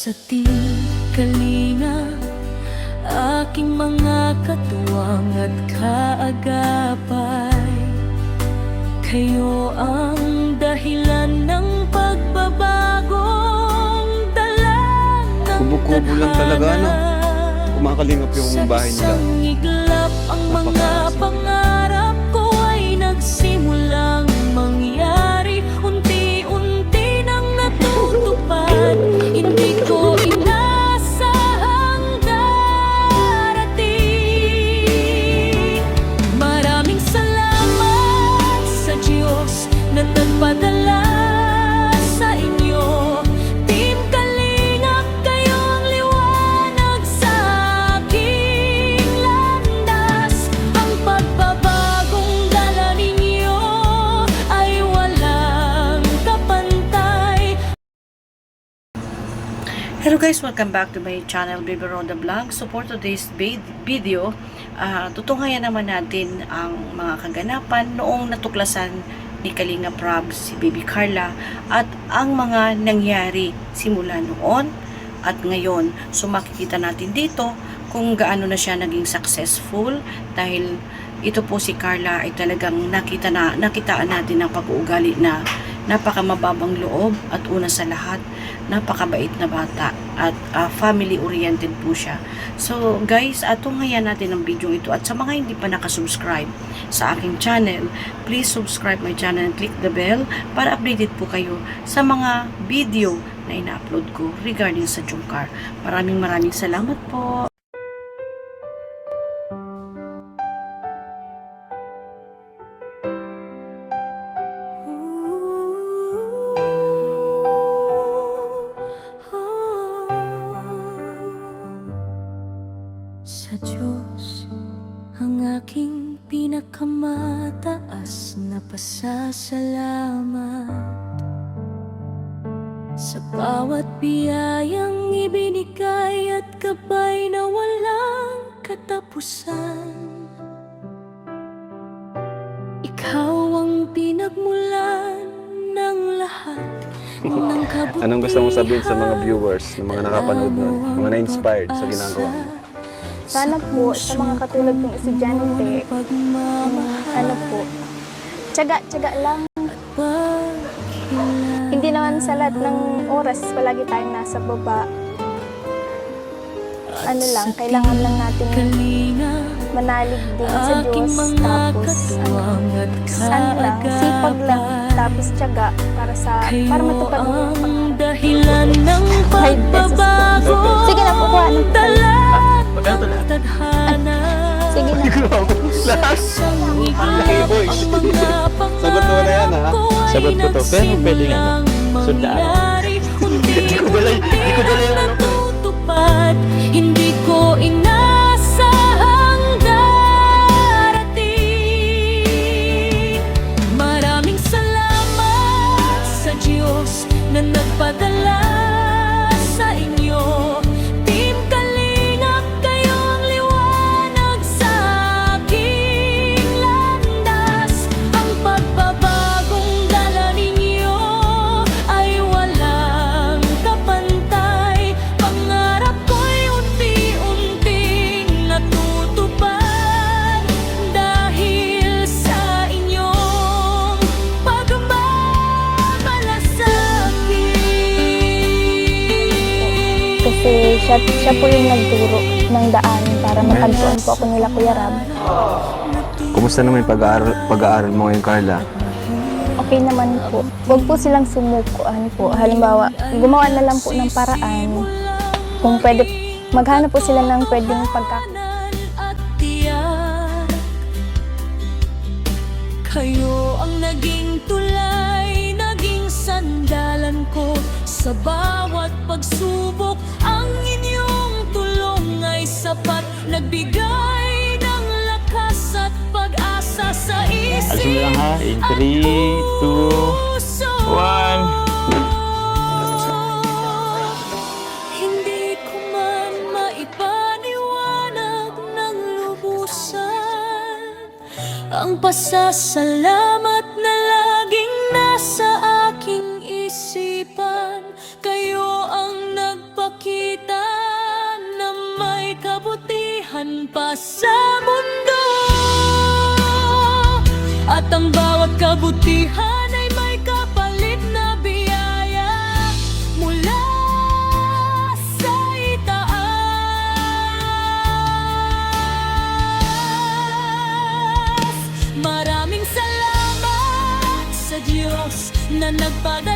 Sa kalinga, aking mga katuwang at kaagapay, kayo ang dahilan ng pagbabagong dala ng Kubo-kubo lang talaga, no? Kumakalingap yung bahay nila. Sa isang iglap, ang mga pangarap ko ay nagsimulang mangyari. Unti-unti nang natutupad, hindi ko inasahang darating. Maraming salamat sa Diyos na nagpadala sa inyo. Team Kalingap, kayo ang liwanag sa aking landas. Ang pagbabagong dala ninyo ay walang kapantay. Hello guys, welcome back to my channel, Baby Roda Vlog. So for today's video, tutunghayan naman natin ang mga kaganapan noong natuklasan ni Kalinga Prab si Baby Carla at ang mga nangyari simula noon at ngayon. So makikita natin dito kung gaano na siya naging successful dahil ito po si Carla ay talagang nakitaan natin ng pag-uugali na napakamababang loob at una sa lahat, napakabait na bata at family-oriented po siya. So guys, tunghayan natin ang video ito at sa mga hindi pa nakasubscribe sa aking channel, please subscribe my channel and click the bell para updated po kayo sa mga video na ina-upload ko regarding sa Jungkar. Maraming salamat po. Sa Diyos, ang aking pinakamataas na pasasalamat sa bawat biyayang ibinigay at gabay na walang katapusan. Ikaw ang pinagmulan ng lahat ng kabutihan. Anong gusto mong sabihin sa mga viewers, ng mga nakapanood nun, mga na-inspired sa ginagawa mo? Sana po sa mga katulad ng estudyante, ano po, tiyaga lang. Hindi naman sa lahat ng oras palagi tayong nasa baba. Ano lang, kailangan lang natin manalig din sa Diyos. Tapos, ano lang, sipag lang. Tapos tiyaga para matupad mo yung dahilan ng pagbabago. Sige na po, kuha ng tadhana. Sige na. Sagot mo na yan, ha? Sagot ko to, pero pwede nga na. Sundaan. Hindi ko dala yung ano ko. natutupad, hindi ko inasahang darating. Maraming salamat sa Diyos na nagpadala sa inyo. Team Kalingap, kayo ang liwanag sa aking landas. Ang pagbabagong dala ninyo ay walang kapantay. Pangarap ko'y unti-unting natutupad dahil sa inyong pagmamalasakit. Kasi siya po yung nagturo ng daan para matagpuan po ako nila Kuya Rab. Kumusta naman yung pag-aaral mo ngayon, Carla? Okay naman po. Huwag po silang sumukuan po. Halimbawa, gumawa na lang po ng paraan. Kung pwede, maghanap po sila ng pwedeng At tiyak, kayo ang naging tulay, naging sandalan ko sa bawat pagsubok. Ang inyong tulong ay sapat, nagbigay ng lakas at pag-asa sa isip. Alisin mo lang ha. In 3, 2, 1. Hindi ko man maipaniwanag ng lubusan ang pasasalamat na laging nasa aking isipan. Kayo ang nagpakita Meron pa sa mundo, at ang bawat kabutihan ay may kapalit na biyaya mula sa itaas. Maraming salamat sa Diyos na nagpadala